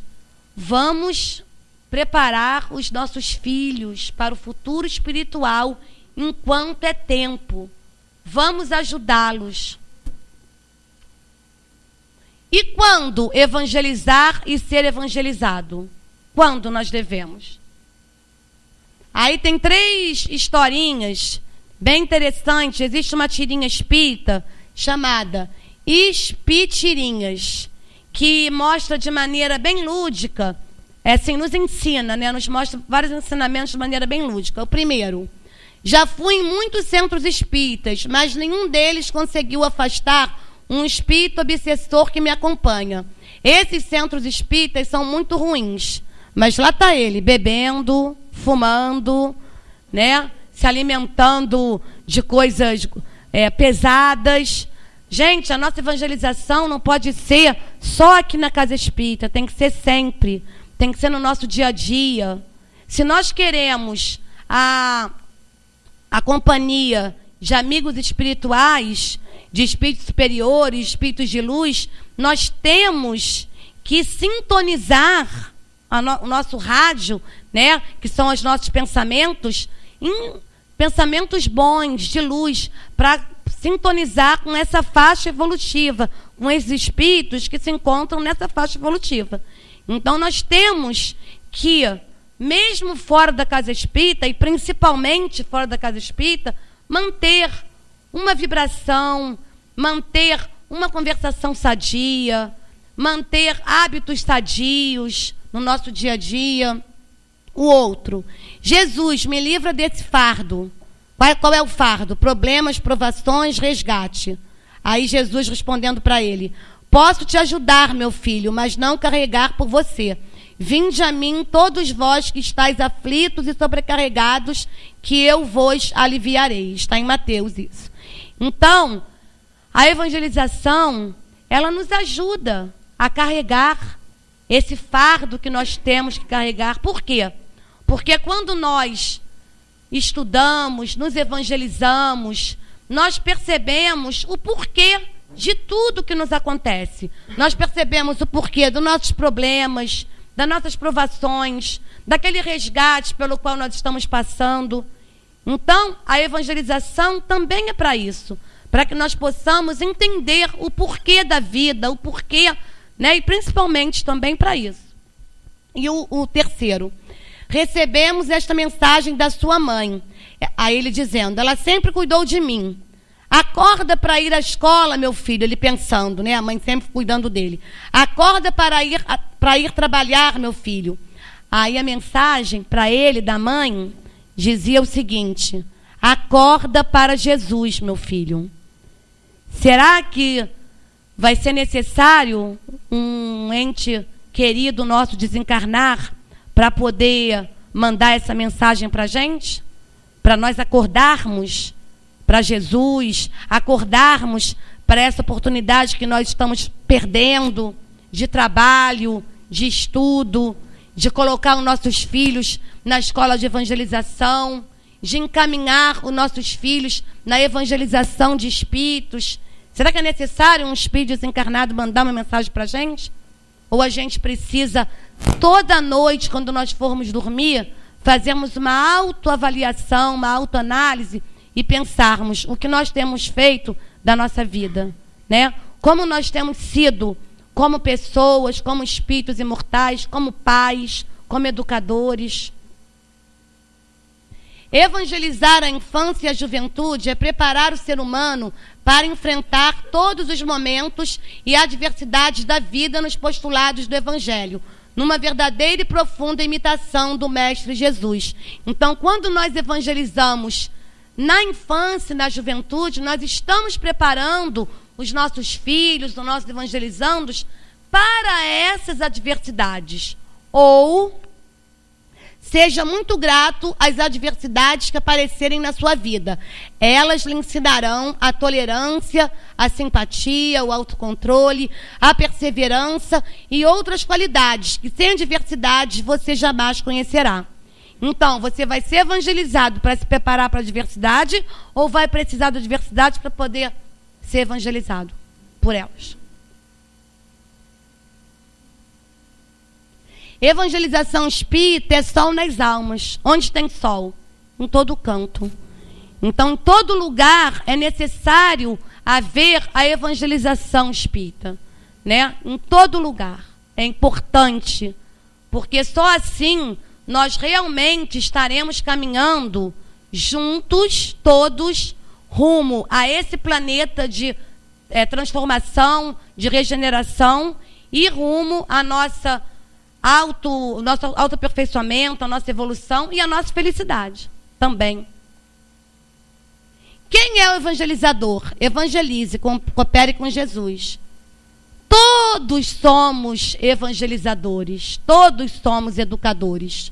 vamos preparar os nossos filhos para o futuro espiritual enquanto é tempo. Vamos ajudá-los. E quando evangelizar e ser evangelizado? Quando nós devemos? Aí tem 3 historinhas bem interessantes. Existe uma tirinha espírita chamada Espitirinhas, que mostra de maneira bem lúdica, assim, nos ensina, né? Nos mostra vários ensinamentos de maneira bem lúdica. O primeiro: já fui em muitos centros espíritas, mas nenhum deles conseguiu afastar um espírito obsessor que me acompanha. Esses centros espíritas são muito ruins, mas lá está ele, bebendo, fumando, né? Se alimentando de coisas pesadas. Gente, a nossa evangelização não pode ser só aqui na casa espírita, tem que ser sempre, tem que ser no nosso dia a dia. Se nós queremos a companhia de amigos espirituais, de espíritos superiores, espíritos de luz, nós temos que sintonizar o nosso rádio, né, que são os nossos pensamentos, em pensamentos bons, de luz, para sintonizar com essa faixa evolutiva, com esses espíritos que se encontram nessa faixa evolutiva. Então, nós temos que, mesmo fora da casa espírita, e principalmente fora da casa espírita, manter uma vibração, manter uma conversação sadia, manter hábitos sadios no nosso dia a dia. O outro: Jesus, me livra desse fardo. Qual é o fardo? Problemas, provações, resgate. Aí Jesus respondendo para ele: posso te ajudar, meu filho, mas não carregar por você. Vinde a mim, todos vós que estáis aflitos e sobrecarregados, que eu vos aliviarei. Está em Mateus isso. Então, a evangelização, ela nos ajuda a carregar esse fardo que nós temos que carregar. Por quê? Porque quando nós estudamos, nos evangelizamos, nós percebemos o porquê de tudo que nos acontece. Nós percebemos o porquê dos nossos problemas, das nossas provações, daquele resgate pelo qual nós estamos passando. Então, a evangelização também é para isso, para que nós possamos entender o porquê da vida, o porquê, né? E principalmente também para isso. E o terceiro: recebemos esta mensagem da sua mãe. Aí ele dizendo: ela sempre cuidou de mim. Acorda para ir à escola, meu filho. Ele pensando, né? A mãe sempre cuidando dele. Acorda para ir trabalhar, meu filho. Aí a mensagem para ele da mãe dizia o seguinte: acorda para Jesus, meu filho. Será que vai ser necessário um ente querido nosso desencarnar para poder mandar essa mensagem para a gente? Para nós acordarmos para Jesus, acordarmos para essa oportunidade que nós estamos perdendo de trabalho, de estudo, de colocar os nossos filhos na escola de evangelização, de encaminhar os nossos filhos na evangelização de espíritos. Será que é necessário um espírito desencarnado mandar uma mensagem para a gente? Ou a gente precisa, toda noite, quando nós formos dormir, fazermos uma autoavaliação, uma autoanálise e pensarmos o que nós temos feito da nossa vida, né? Como nós temos sido como pessoas, como espíritos imortais, como pais, como educadores. Evangelizar a infância e a juventude é preparar o ser humano para enfrentar todos os momentos e adversidades da vida nos postulados do Evangelho, numa verdadeira e profunda imitação do Mestre Jesus. Então, quando nós evangelizamos na infância e na juventude, nós estamos preparando os nossos filhos, os nossos evangelizandos, para essas adversidades. Ou seja muito grato às adversidades que aparecerem na sua vida. Elas lhe ensinarão a tolerância, a simpatia, o autocontrole, a perseverança e outras qualidades que, sem adversidades, você jamais conhecerá. Então, você vai ser evangelizado para se preparar para a adversidade ou vai precisar da adversidade para poder ser evangelizado por elas? Evangelização espírita é sol nas almas. Onde tem sol? Em todo canto. Então, em todo lugar é necessário haver a evangelização espírita. né? Em todo lugar. É importante, porque só assim nós realmente estaremos caminhando juntos, todos, rumo a esse planeta de transformação, de regeneração e rumo a nosso autoaperfeiçoamento, a nossa evolução e a nossa felicidade também. Quem é o evangelizador? Evangelize, coopere com Jesus. Todos somos evangelizadores, todos somos educadores.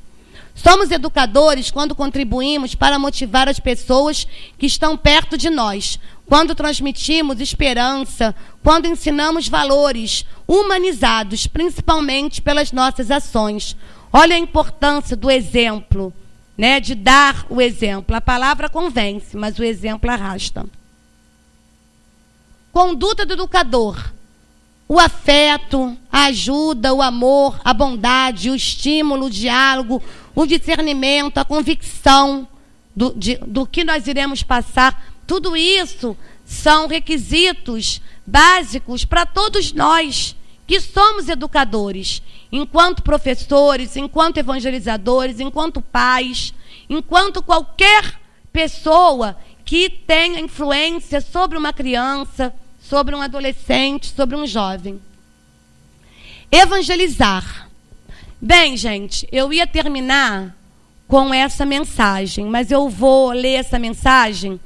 Somos educadores quando contribuímos para motivar as pessoas que estão perto de nós, quando transmitimos esperança, quando ensinamos valores humanizados, principalmente pelas nossas ações. Olha a importância do exemplo, né, de dar o exemplo. A palavra convence, mas o exemplo arrasta. Conduta do educador. O afeto, a ajuda, o amor, a bondade, o estímulo, o diálogo, o discernimento, a convicção do que nós iremos passar. Tudo isso são requisitos básicos para todos nós que somos educadores, enquanto professores, enquanto evangelizadores, enquanto pais, enquanto qualquer pessoa que tenha influência sobre uma criança, sobre um adolescente, sobre um jovem. Evangelizar. Bem, gente, eu ia terminar com essa mensagem, mas eu vou ler essa mensagem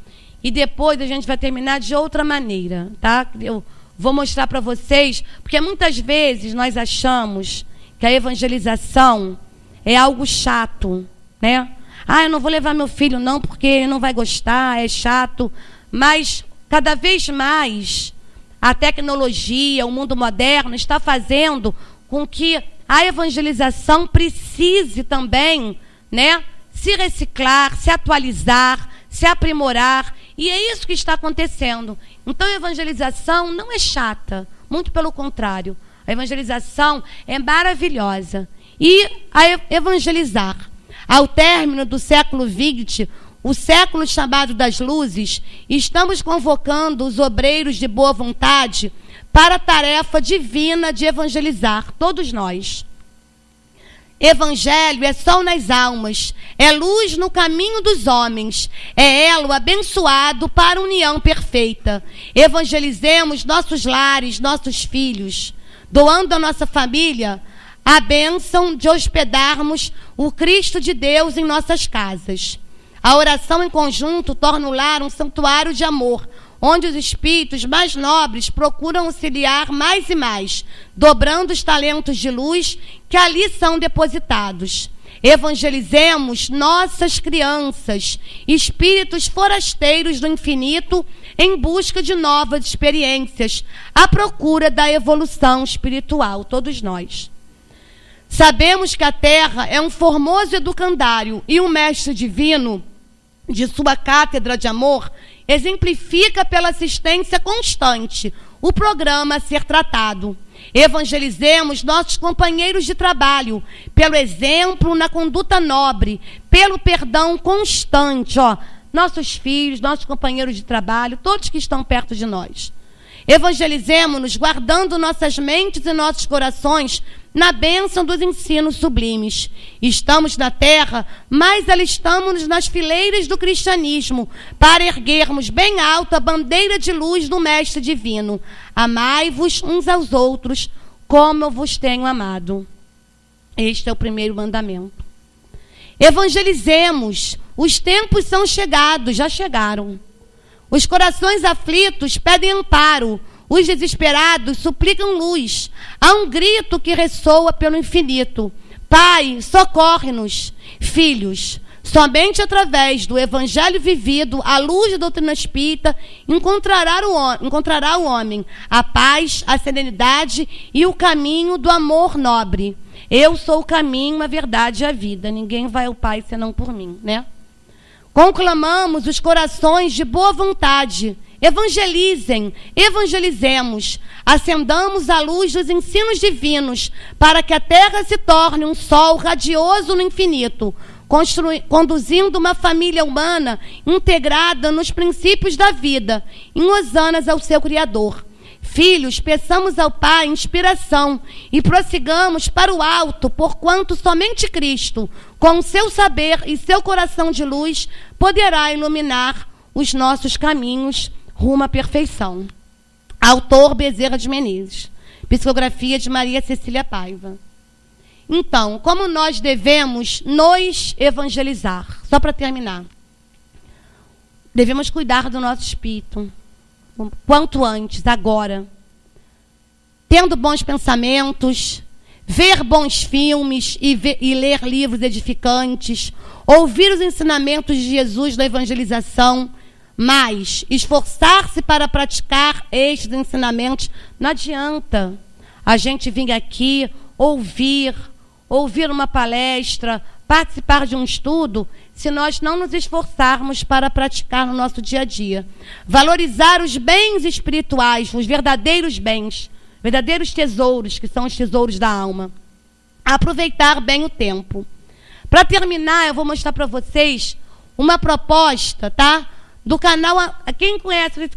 e depois a gente vai terminar de outra maneira, tá? Eu vou mostrar para vocês, porque muitas vezes nós achamos que a evangelização é algo chato, né? Ah, eu não vou levar meu filho não, porque ele não vai gostar, é chato. Mas cada vez mais a tecnologia, o mundo moderno está fazendo com que a evangelização precise também, né, se reciclar, se atualizar, se aprimorar. E é isso que está acontecendo. Então a evangelização não é chata, muito pelo contrário. A evangelização é maravilhosa. E a evangelizar. Ao término do século XX, o século chamado das luzes, estamos convocando os obreiros de boa vontade para a tarefa divina de evangelizar, todos nós. Evangelho é sol nas almas, é luz no caminho dos homens, é elo abençoado para a união perfeita. Evangelizemos nossos lares, nossos filhos, doando à nossa família a bênção de hospedarmos o Cristo de Deus em nossas casas. A oração em conjunto torna o lar um santuário de amor, onde os espíritos mais nobres procuram auxiliar mais e mais, dobrando os talentos de luz que ali são depositados. Evangelizemos nossas crianças, espíritos forasteiros do infinito, em busca de novas experiências, à procura da evolução espiritual, todos nós. Sabemos que a Terra é um formoso educandário e um mestre divino, de sua cátedra de amor, exemplifica pela assistência constante o programa a ser tratado. Evangelizemos nossos companheiros de trabalho, pelo exemplo na conduta nobre, pelo perdão constante, nossos filhos, nossos companheiros de trabalho, todos que estão perto de nós. Evangelizemos-nos guardando nossas mentes e nossos corações na bênção dos ensinos sublimes. Estamos na terra, mas alistamos-nos nas fileiras do cristianismo para erguermos bem alta a bandeira de luz do Mestre Divino. Amai-vos uns aos outros, como eu vos tenho amado. Este é o primeiro mandamento. Evangelizemos. Os tempos são chegados, já chegaram. Os corações aflitos pedem amparo. Os desesperados suplicam luz. Há um grito que ressoa pelo infinito. Pai, socorre-nos. Filhos, somente através do evangelho vivido, a luz da doutrina espírita, encontrará o homem a paz, a serenidade e o caminho do amor nobre. Eu sou o caminho, a verdade e a vida. Ninguém vai ao Pai senão por mim, né? Conclamamos os corações de boa vontade. Evangelizemos, acendamos a luz dos ensinos divinos, para que a terra se torne um sol radioso no infinito, conduzindo uma família humana integrada nos princípios da vida, em hosanas ao seu Criador. Filhos, peçamos ao Pai inspiração e prossigamos para o alto, porquanto somente Cristo, com o seu saber e seu coração de luz, poderá iluminar os nossos caminhos rumo à perfeição. Autor Bezerra de Menezes. Psicografia de Maria Cecília Paiva. Então, como nós devemos nos evangelizar? Só para terminar. Devemos cuidar do nosso espírito. Quanto antes, agora. Tendo bons pensamentos, ver bons filmes e ler livros edificantes, ouvir os ensinamentos de Jesus da evangelização, mas esforçar-se para praticar estes ensinamentos. Não adianta a gente vir aqui ouvir uma palestra, participar de um estudo, se nós não nos esforçarmos para praticar no nosso dia a dia. Valorizar os bens espirituais, os verdadeiros bens, verdadeiros tesouros, que são os tesouros da alma. Aproveitar bem o tempo. Para terminar, eu vou mostrar para vocês uma proposta, tá? Do canal, quem conhece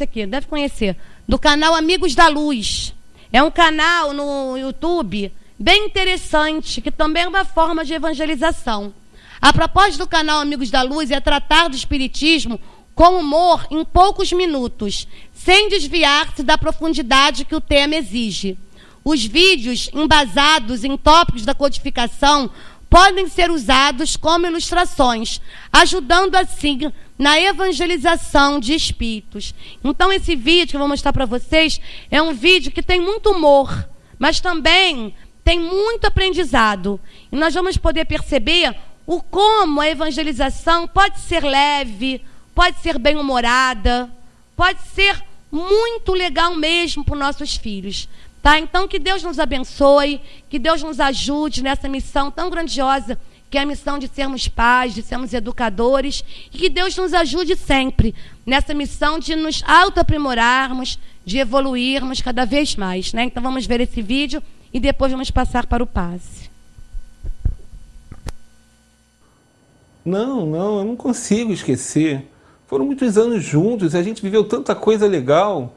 aqui, deve conhecer, do canal Amigos da Luz. É um canal no YouTube bem interessante, que também é uma forma de evangelização. A proposta do canal Amigos da Luz é tratar do espiritismo com humor em poucos minutos, sem desviar-se da profundidade que o tema exige. Os vídeos embasados em tópicos da codificação podem ser usados como ilustrações, ajudando assim na evangelização de espíritos. Então, esse vídeo que eu vou mostrar para vocês é um vídeo que tem muito humor, mas também tem muito aprendizado. E nós vamos poder perceber o como a evangelização pode ser leve, pode ser bem-humorada, pode ser muito legal mesmo para os nossos filhos. Tá? Então, que Deus nos abençoe, que Deus nos ajude nessa missão tão grandiosa, que é a missão de sermos pais, de sermos educadores, e que Deus nos ajude sempre nessa missão de nos autoaprimorarmos, de evoluirmos cada vez mais. Né? Então, vamos ver esse vídeo e depois vamos passar para o passe. Não, eu não consigo esquecer. Foram muitos anos juntos, a gente viveu tanta coisa legal.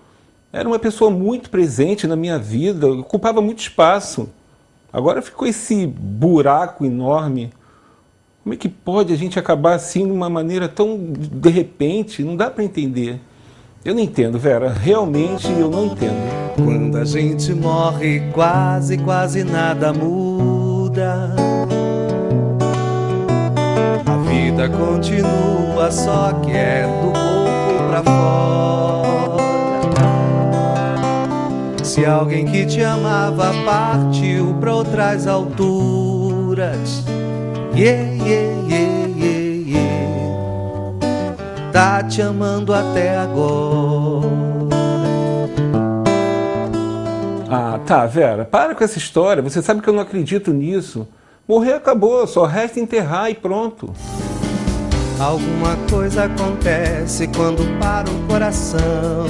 Era uma pessoa muito presente na minha vida, ocupava muito espaço. Agora ficou esse buraco enorme. Como é que pode a gente acabar assim de uma maneira tão de repente? Não dá para entender. Eu não entendo, Vera. Realmente eu não entendo. Quando a gente morre, quase nada muda. A vida continua, só que é do corpo pra fora. Se alguém que te amava partiu pra outras alturas, tá te amando até agora. Ah, tá, Vera, para com essa história. Você sabe que eu não acredito nisso. Morrer acabou, só resta enterrar e pronto. Alguma coisa acontece quando para o coração.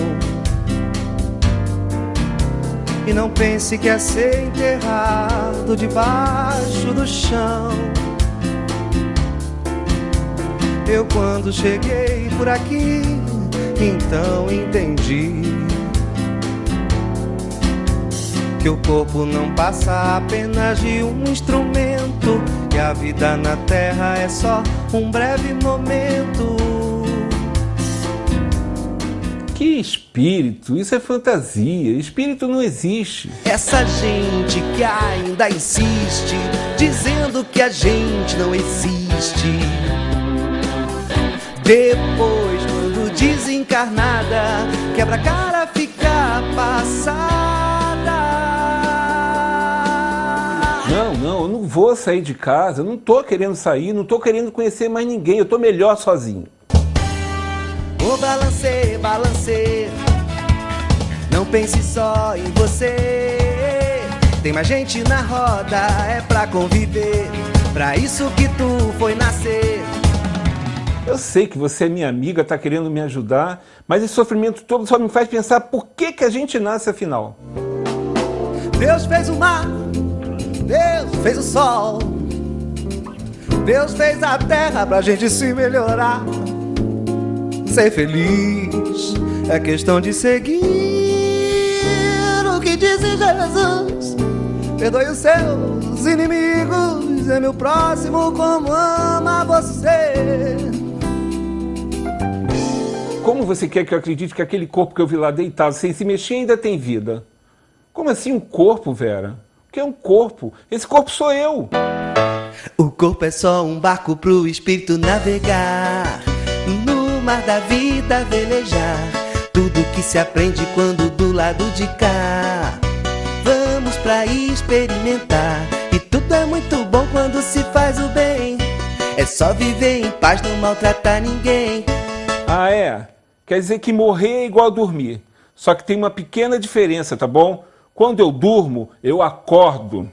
E não pense que é ser enterrado debaixo do chão. Eu quando cheguei por aqui, então entendi que o corpo não passa apenas de um instrumento, que a vida na terra é só um breve momento. Que espírito? Isso é fantasia. Espírito não existe. Essa gente que ainda insiste, dizendo que a gente não existe. Depois, quando desencarnada, quebra a cara, fica passada. Não, eu não vou sair de casa. Eu não tô querendo sair, não tô querendo conhecer mais ninguém. Eu tô melhor sozinho. Ô balancê, não pense só em você. Tem mais gente na roda, é pra conviver. Pra isso que tu foi nascer. Eu sei que você é minha amiga, tá querendo me ajudar, mas esse sofrimento todo só me faz pensar por que a gente nasce afinal. Deus fez o mar, Deus fez o sol, Deus fez a terra pra gente se melhorar. Ser feliz é questão de seguir disse Jesus: perdoe os seus inimigos, ame o próximo como ama você. Como você quer que eu acredite que aquele corpo que eu vi lá deitado, sem se mexer, ainda tem vida? Como assim um corpo, Vera? O que é um corpo? Esse corpo sou eu. O corpo é só um barco pro espírito navegar, no mar da vida velejar. Tudo que se aprende quando do lado de cá. Vamos pra experimentar. E tudo é muito bom quando se faz o bem. É só viver em paz, não maltratar ninguém. Ah, é? Quer dizer que morrer é igual a dormir. Só que tem uma pequena diferença, tá bom? Quando eu durmo, eu acordo.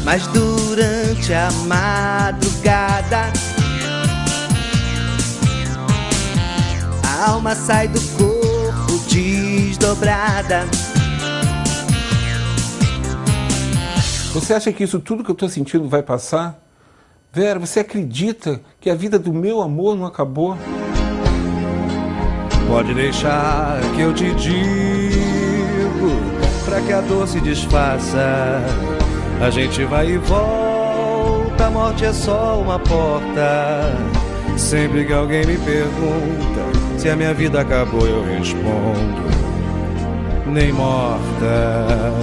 Mas durante a madrugada, a alma sai do corpo desdobrada. Você acha que isso tudo que eu tô sentindo vai passar? Vera, você acredita que a vida do meu amor não acabou? Pode deixar que eu te digo, pra que a dor se desfaça. A gente vai e volta, a morte é só uma porta. Sempre que alguém me pergunta se a minha vida acabou, eu respondo: nem morta.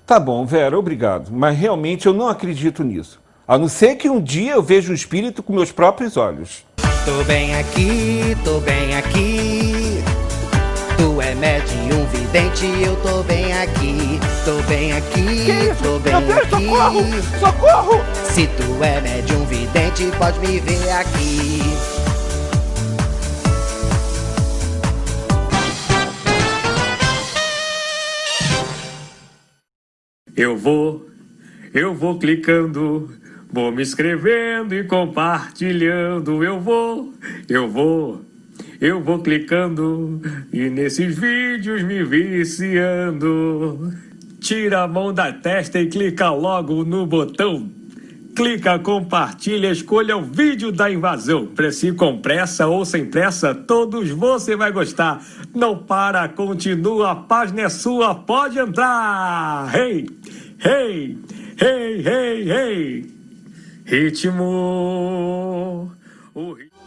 Tá bom, Vera, obrigado. Mas realmente eu não acredito nisso. A não ser que um dia eu veja o espírito com meus próprios olhos. Tô bem aqui, tô bem aqui. Tu é médium vidente, eu tô bem aqui. Tô bem aqui, tô bem aqui. Socorro! Socorro! Se tu é médium vidente, pode me ver aqui. Eu vou clicando, vou me inscrevendo e compartilhando. Eu vou clicando e nesses vídeos me viciando. Tira a mão da testa e clica logo no botão. Clica, compartilha, escolha o vídeo da invasão. Se com pressa ou sem pressa, todos você vai gostar. Não para, continua, a página é sua, pode entrar. Hey, hey, hey, hey, hey. Ritmo. O ritmo.